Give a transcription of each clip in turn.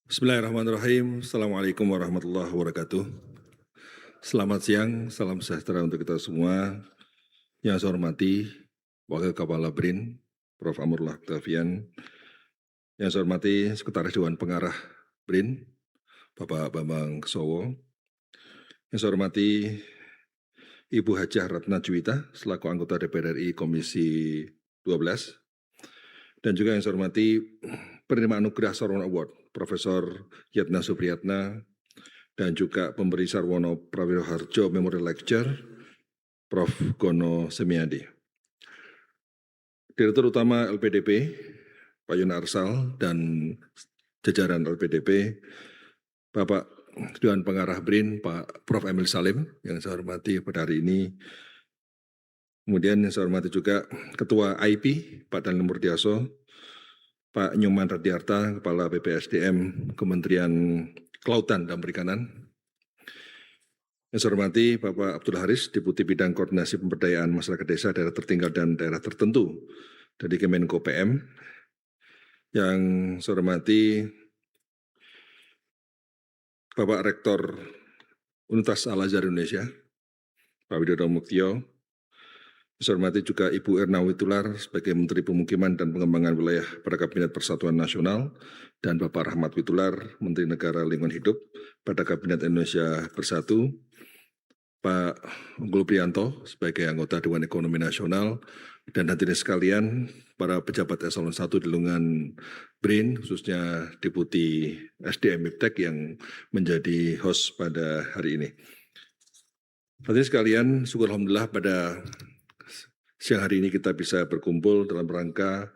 Bismillahirrahmanirrahim. Assalamualaikum warahmatullahi wabarakatuh. Selamat siang, salam sejahtera untuk kita semua. Yang saya hormati Wakil Kepala BRIN, Prof. Amrullah Octavian. Yang saya hormati Sekretaris Dewan Pengarah BRIN, Bapak Bambang Kesowo. Yang saya hormati Ibu Hajah Ratna Juwita, selaku anggota DPR RI Komisi 12. Dan juga yang saya hormati penerima anugerah Sarwono Award, Profesor Yatna Supriyatna, dan juga pemberi Sarwono Prawiro Harjo Memorial Lecture, Prof. Gono Semiadi. Direktur Utama LPDP, Pak Yona Arsal, dan jajaran LPDP, Bapak Dewan Pengarah BRIN, Pak Prof. Emil Salim, yang saya hormati pada hari ini. Kemudian yang saya hormati juga Ketua IP, Pak Daniel Murdiaso, Pak Nyoman Radiarta, Kepala BPSDM Kementerian Kelautan dan Perikanan. Yang saya hormati Bapak Abdul Haris, Deputi Bidang Koordinasi Pemberdayaan Masyarakat Desa, Daerah Tertinggal dan Daerah Tertentu dari Kemenko PM. Yang saya hormati Bapak Rektor Universitas Al-Azhar Indonesia, Pak Widodo Muktio. Saya hormati juga Ibu Erna Witular sebagai Menteri Pemukiman dan Pengembangan Wilayah pada Kabinet Persatuan Nasional, dan Bapak Rahmat Witular, Menteri Negara Lingkungan Hidup pada Kabinet Indonesia Bersatu, Pak Unggul Prianto sebagai anggota Dewan Ekonomi Nasional, dan hadirin sekalian para pejabat eselon 1 di lingkungan BRIN, khususnya Deputi SDM Iptek yang menjadi host pada hari ini. Hadirin sekalian, syukur alhamdulillah pada siang hari ini kita bisa berkumpul dalam rangka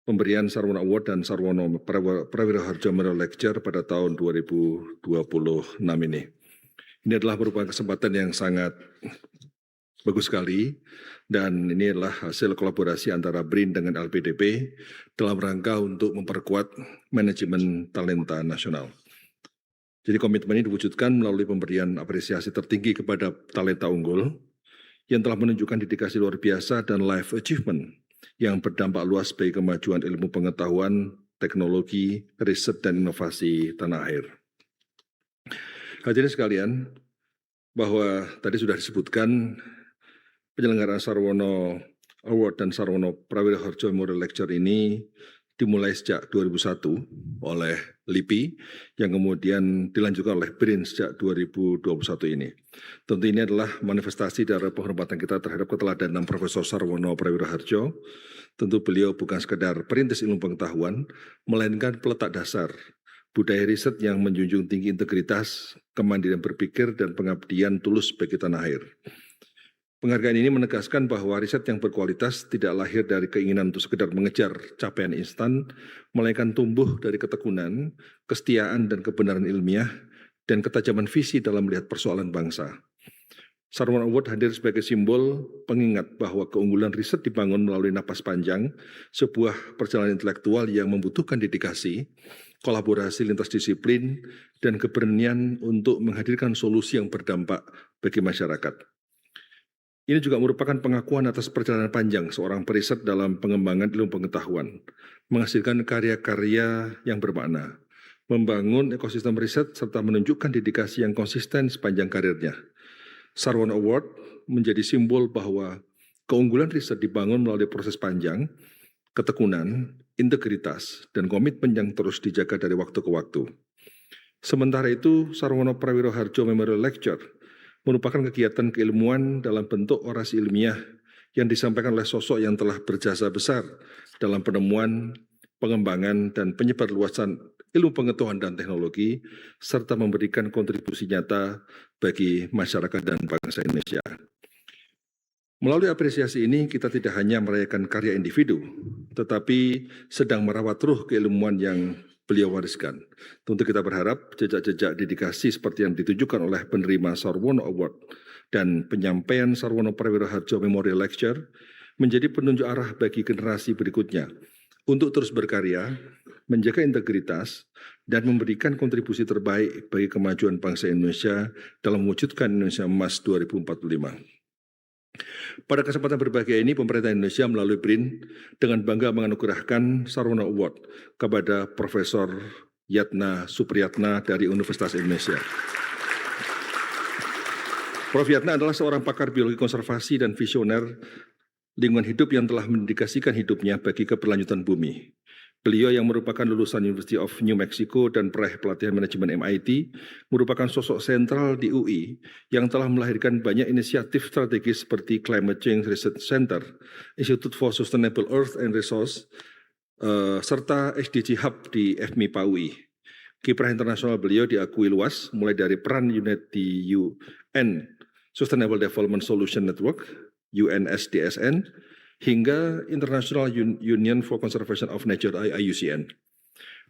pemberian Sarwono Award dan Sarwono Prawiro Harjo Memorial Lecture pada tahun 2026 ini. Ini adalah merupakan kesempatan yang sangat bagus sekali, dan ini adalah hasil kolaborasi antara BRIN dengan LPDP dalam rangka untuk memperkuat manajemen talenta nasional. Jadi komitmen ini diwujudkan melalui pemberian apresiasi tertinggi kepada talenta unggul yang telah menunjukkan dedikasi luar biasa dan life achievement yang berdampak luas bagi kemajuan ilmu pengetahuan, teknologi, riset, dan inovasi tanah air. Hadirin sekalian, bahwa tadi sudah disebutkan penyelenggaraan Sarwono Award dan Sarwono Prawiro Harjo Memorial Lecture ini dimulai sejak 2001 oleh LIPI, yang kemudian dilanjutkan oleh BRIN sejak 2021 ini. Tentu ini adalah manifestasi dari penghormatan kita terhadap keteladanan Profesor Sarwono Prawiro Harjo. Tentu beliau bukan sekedar perintis ilmu pengetahuan, melainkan peletak dasar budaya riset yang menjunjung tinggi integritas, kemandirian berpikir, dan pengabdian tulus bagi tanah air. Penghargaan ini menegaskan bahwa riset yang berkualitas tidak lahir dari keinginan untuk sekedar mengejar capaian instan, melainkan tumbuh dari ketekunan, kesetiaan, dan kebenaran ilmiah, dan ketajaman visi dalam melihat persoalan bangsa. Sarwono Award hadir sebagai simbol pengingat bahwa keunggulan riset dibangun melalui napas panjang, sebuah perjalanan intelektual yang membutuhkan dedikasi, kolaborasi lintas disiplin, dan keberanian untuk menghadirkan solusi yang berdampak bagi masyarakat. Ini juga merupakan pengakuan atas perjalanan panjang seorang periset dalam pengembangan ilmu pengetahuan, menghasilkan karya-karya yang bermakna, membangun ekosistem riset, serta menunjukkan dedikasi yang konsisten sepanjang karirnya. Sarwono Award menjadi simbol bahwa keunggulan riset dibangun melalui proses panjang, ketekunan, integritas, dan komitmen yang terus dijaga dari waktu ke waktu. Sementara itu, Sarwono Prawiro Harjo Memorial Lecture merupakan kegiatan keilmuan dalam bentuk orasi ilmiah yang disampaikan oleh sosok yang telah berjasa besar dalam penemuan, pengembangan, dan penyebarluasan ilmu pengetahuan dan teknologi, serta memberikan kontribusi nyata bagi masyarakat dan bangsa Indonesia. Melalui apresiasi ini, kita tidak hanya merayakan karya individu, tetapi sedang merawat ruh keilmuan yang beliau wariskan. Tentu kita berharap jejak-jejak dedikasi seperti yang ditunjukkan oleh penerima Sarwono Award dan penyampaian Sarwono Prawiro Harjo Memorial Lecture menjadi penunjuk arah bagi generasi berikutnya untuk terus berkarya, menjaga integritas, dan memberikan kontribusi terbaik bagi kemajuan bangsa Indonesia dalam mewujudkan Indonesia Emas 2045. Pada kesempatan berbahagia ini, pemerintah Indonesia melalui BRIN dengan bangga menganugerahkan Sarwono Award kepada Profesor Yatna Supriyatna dari Universitas Indonesia. Prof. Yatna adalah seorang pakar biologi konservasi dan visioner lingkungan hidup yang telah mendedikasikan hidupnya bagi keberlanjutan bumi. Beliau yang merupakan lulusan University of New Mexico dan peraih pelatihan manajemen MIT, merupakan sosok sentral di UI yang telah melahirkan banyak inisiatif strategis seperti Climate Change Research Center, Institute for Sustainable Earth and Resource, serta SDG Hub di FMIPA UI. Kiprah internasional beliau diakui luas, mulai dari peran unit di UN Sustainable Development Solution Network, UNSDSN, hingga International Union for Conservation of Nature IUCN.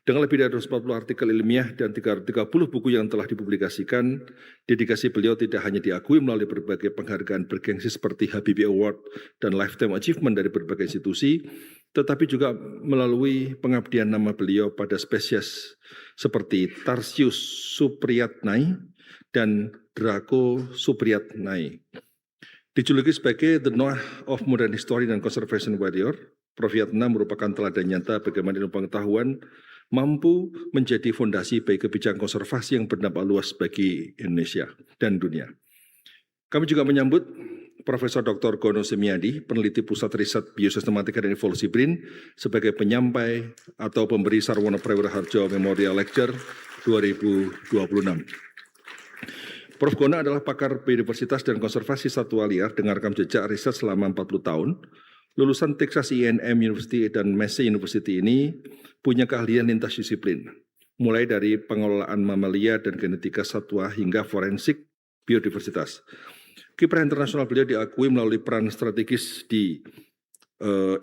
Dengan lebih dari 240 artikel ilmiah dan 330 buku yang telah dipublikasikan, dedikasi beliau tidak hanya diakui melalui berbagai penghargaan bergengsi seperti Habibie Award dan Lifetime Achievement dari berbagai institusi, tetapi juga melalui pengabdian nama beliau pada spesies seperti Tarsius supriyatnae dan Draco supriyatnae. Dijuluki sebagai The Noah of Modern History dan Conservation Warrior, Prof. Yatna merupakan teladan nyata bagaimana ilmu pengetahuan mampu menjadi fondasi bagi kebijakan konservasi yang berdampak luas bagi Indonesia dan dunia. Kami juga menyambut Profesor Dr. Gono Semiadi, peneliti Pusat Riset Biosistematika dan Evolusi BRIN, sebagai penyampai atau pemberi Sarwono Prawira Harjo Memorial Lecture 2026. Prof. Gono adalah pakar biodiversitas dan konservasi satwa liar dengan rekam jejak riset selama 40 tahun. Lulusan Texas A&M University dan Massey University ini punya keahlian lintas disiplin, mulai dari pengelolaan mamalia dan genetika satwa hingga forensik biodiversitas. Kiprah internasional beliau diakui melalui peran strategis di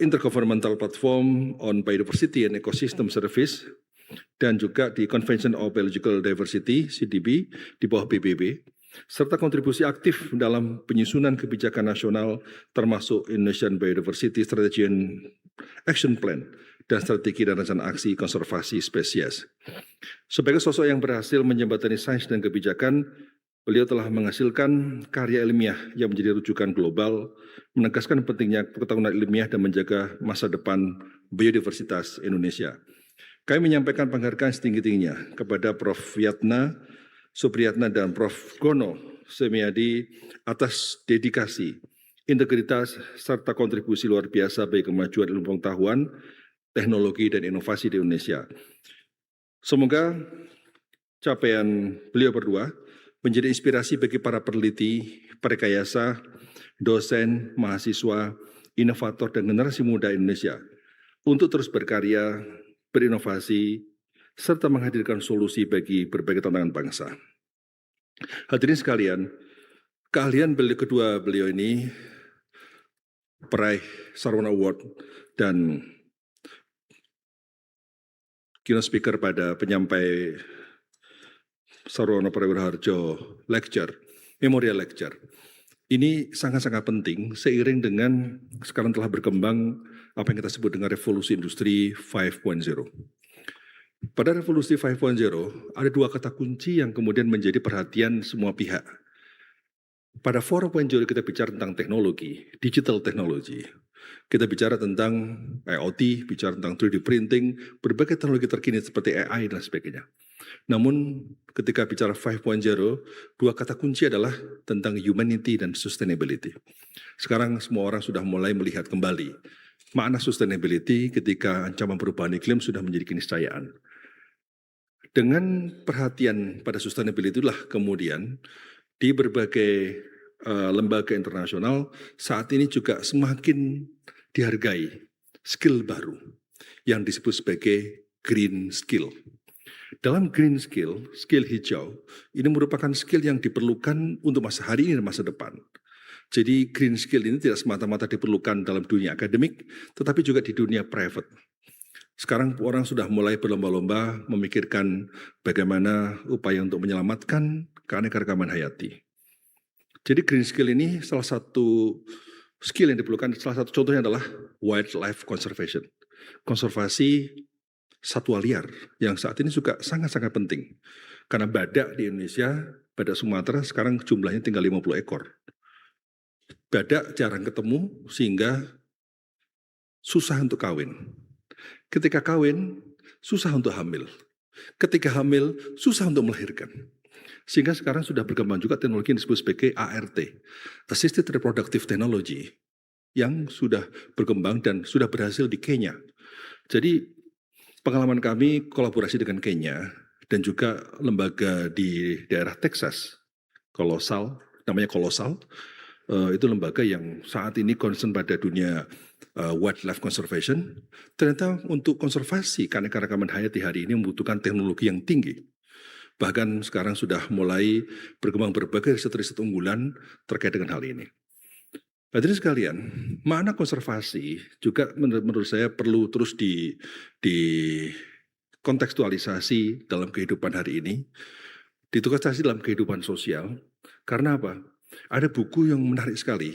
Intergovernmental Platform on Biodiversity and Ecosystem Service dan juga di Convention on Biological Diversity, CDB, di bawah PBB, serta kontribusi aktif dalam penyusunan kebijakan nasional termasuk Indonesian Biodiversity Strategy and Action Plan dan strategi dan rencana aksi konservasi spesies. Sebagai sosok yang berhasil menjembatani sains dan kebijakan, beliau telah menghasilkan karya ilmiah yang menjadi rujukan global, menegaskan pentingnya pengetahuan ilmiah dan menjaga masa depan biodiversitas Indonesia. Kami menyampaikan penghargaan setinggi-tingginya kepada Prof. Yatna Supriyatna dan Prof. Gono Semiadi atas dedikasi, integritas, serta kontribusi luar biasa bagi kemajuan ilmu pengetahuan, teknologi, dan inovasi di Indonesia. Semoga capaian beliau berdua menjadi inspirasi bagi para peneliti, perekayasa, dosen, mahasiswa, inovator, dan generasi muda Indonesia untuk terus berkarya, berinovasi, serta menghadirkan solusi bagi berbagai tantangan bangsa. Hadirin sekalian, keahlian kedua beliau ini peraih Sarwono Award dan keynote speaker pada penyampai Sarwono Prawira Harjo Lecture, Memorial Lecture. Ini sangat-sangat penting seiring dengan sekarang telah berkembang apa yang kita sebut dengan revolusi industri 5.0. Pada revolusi 5.0 ada dua kata kunci yang kemudian menjadi perhatian semua pihak. Pada 4.0 kita bicara tentang teknologi, digital technology. Kita bicara tentang IoT, bicara tentang 3D printing, berbagai teknologi terkini seperti AI dan sebagainya. Namun ketika bicara 5.0, dua kata kunci adalah tentang humanity dan sustainability. Sekarang semua orang sudah mulai melihat kembali makna sustainability ketika ancaman perubahan iklim sudah menjadi keniscayaan. Dengan perhatian pada sustainability itulah kemudian di berbagai lembaga internasional saat ini juga semakin dihargai skill baru yang disebut sebagai green skill. Dalam green skill, skill hijau, ini merupakan skill yang diperlukan untuk masa hari ini dan masa depan. Jadi green skill ini tidak semata-mata diperlukan dalam dunia akademik, tetapi juga di dunia private. Sekarang orang sudah mulai berlomba-lomba memikirkan bagaimana upaya untuk menyelamatkan keanekaragaman hayati. Jadi green skill ini salah satu skill yang diperlukan, salah satu contohnya adalah wildlife conservation. Konservasi satwa liar yang saat ini juga sangat-sangat penting. Karena badak di Indonesia, badak Sumatera sekarang jumlahnya tinggal 50 ekor. Badak jarang ketemu sehingga susah untuk kawin. Ketika kawin, susah untuk hamil. Ketika hamil, susah untuk melahirkan. Sehingga sekarang sudah berkembang juga teknologi yang disebut sebagai ART, Assisted Reproductive Technology, yang sudah berkembang dan sudah berhasil di Kenya. Jadi pengalaman kami kolaborasi dengan Kenya dan juga lembaga di daerah Texas, namanya Kolosal, itu lembaga yang saat ini concern pada dunia wildlife conservation. Ternyata untuk konservasi keanekaragaman hayati hari ini membutuhkan teknologi yang tinggi. Bahkan sekarang sudah mulai berkembang berbagai riset-riset unggulan terkait dengan hal ini. Hadirin sekalian, makna konservasi juga menurut saya perlu terus dikontekstualisasi dalam kehidupan hari ini, ditukasasi dalam kehidupan sosial. Karena apa? Ada buku yang menarik sekali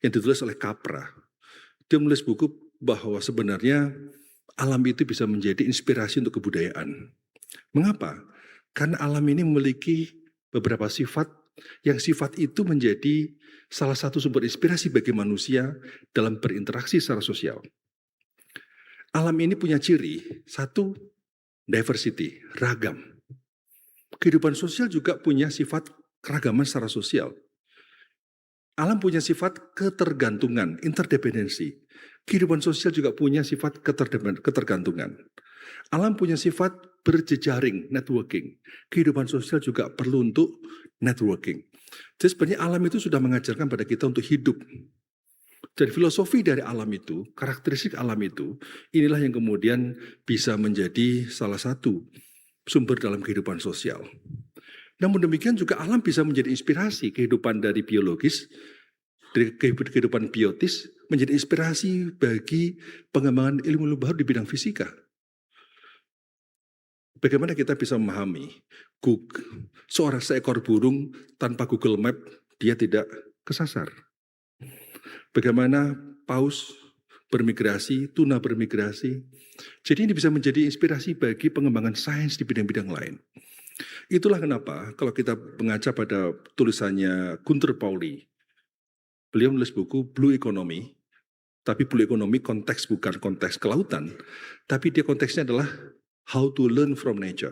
yang ditulis oleh Capra. Dia menulis buku bahwa sebenarnya alam itu bisa menjadi inspirasi untuk kebudayaan. Mengapa? Karena alam ini memiliki beberapa sifat yang sifat itu menjadi salah satu sumber inspirasi bagi manusia dalam berinteraksi secara sosial. Alam ini punya ciri, satu, diversity, ragam. Kehidupan sosial juga punya sifat keragaman secara sosial. Alam punya sifat ketergantungan, interdependensi. Kehidupan sosial juga punya sifat ketergantungan. Alam punya sifat berjejaring, networking. Kehidupan sosial juga perlu untuk networking. Jadi sebenarnya alam itu sudah mengajarkan pada kita untuk hidup. Jadi filosofi dari alam itu, karakteristik alam itu, inilah yang kemudian bisa menjadi salah satu sumber dalam kehidupan sosial. Namun demikian juga alam bisa menjadi inspirasi kehidupan dari biologis, dari kehidupan biotis, menjadi inspirasi bagi pengembangan ilmu-ilmu baru di bidang fisika. Bagaimana kita bisa memahami seekor burung tanpa Google Map, dia tidak kesasar. Bagaimana paus bermigrasi, tuna bermigrasi. Jadi ini bisa menjadi inspirasi bagi pengembangan sains di bidang-bidang lain. Itulah kenapa kalau kita mengaca pada tulisannya Gunter Pauli, beliau menulis buku Blue Economy, tapi Blue Economy konteks bukan konteks kelautan, tapi dia konteksnya adalah how to learn from nature.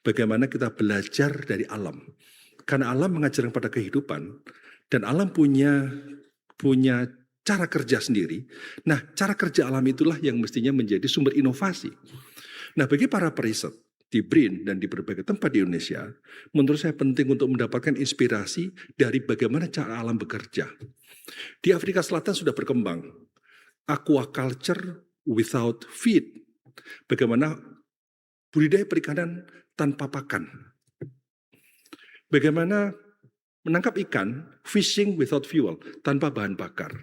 Bagaimana kita belajar dari alam. Karena alam mengajarkan pada kehidupan, dan alam punya cara kerja sendiri. Nah, cara kerja alam itulah yang mestinya menjadi sumber inovasi. Nah, bagi para periset di BRIN dan di berbagai tempat di Indonesia, menurut saya penting untuk mendapatkan inspirasi dari bagaimana cara alam bekerja. Di Afrika Selatan sudah berkembang aquaculture without feed. Bagaimana budidaya perikanan tanpa pakan. Bagaimana menangkap ikan, fishing without fuel, tanpa bahan bakar.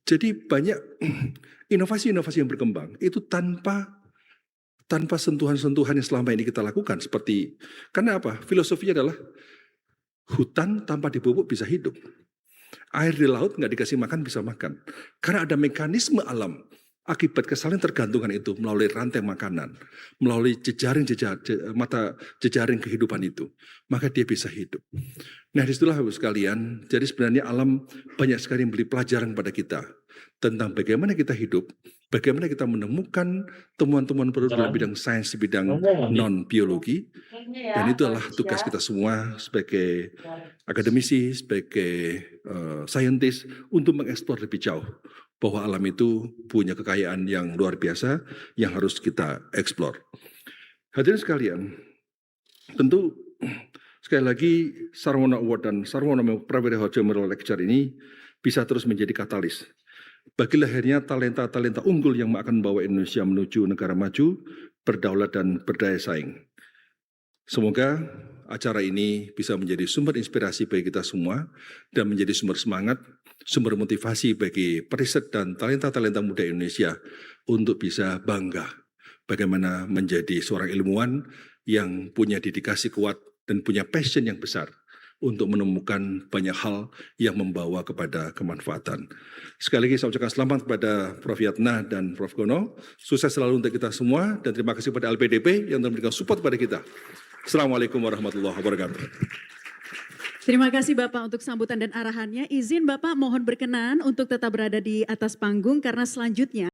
Jadi banyak inovasi-inovasi yang berkembang, itu tanpa sentuhan-sentuhan yang selama ini kita lakukan. Seperti, karena apa? Filosofinya adalah hutan tanpa dipupuk bisa hidup. Air di laut nggak dikasih makan bisa makan. Karena ada mekanisme alam. Akibat kesaling tergantungan itu melalui rantai makanan, melalui jejaring kehidupan itu, maka dia bisa hidup. Nah, disitulah Bapak sekalian, jadi sebenarnya alam banyak sekali memberi pelajaran kepada kita tentang bagaimana kita hidup, bagaimana kita menemukan temuan-temuan baru dalam bidang sains, di bidang non-biologi, dan itu adalah tugas kita semua sebagai akademisi, sebagai saintis untuk mengeksplor lebih jauh bahwa alam itu punya kekayaan yang luar biasa yang harus kita eksplor. Hadirin sekalian, tentu sekali lagi Sarwono Award dan Sarwono Prawira Harjo Memorial Lecture ini bisa terus menjadi katalis bagi lahirnya talenta-talenta unggul yang akan membawa Indonesia menuju negara maju, berdaulat dan berdaya saing. Semoga acara ini bisa menjadi sumber inspirasi bagi kita semua dan menjadi sumber semangat, sumber motivasi bagi periset dan talenta-talenta muda Indonesia untuk bisa bangga bagaimana menjadi seorang ilmuwan yang punya dedikasi kuat dan punya passion yang besar untuk menemukan banyak hal yang membawa kepada kemanfaatan. Sekali lagi saya ucapkan selamat kepada Prof. Yatna dan Prof. Gono. Sukses selalu untuk kita semua dan terima kasih kepada LPDP yang telah memberikan support kepada kita. Assalamualaikum warahmatullahi wabarakatuh. Terima kasih Bapak untuk sambutan dan arahannya. Izin Bapak mohon berkenan untuk tetap berada di atas panggung karena selanjutnya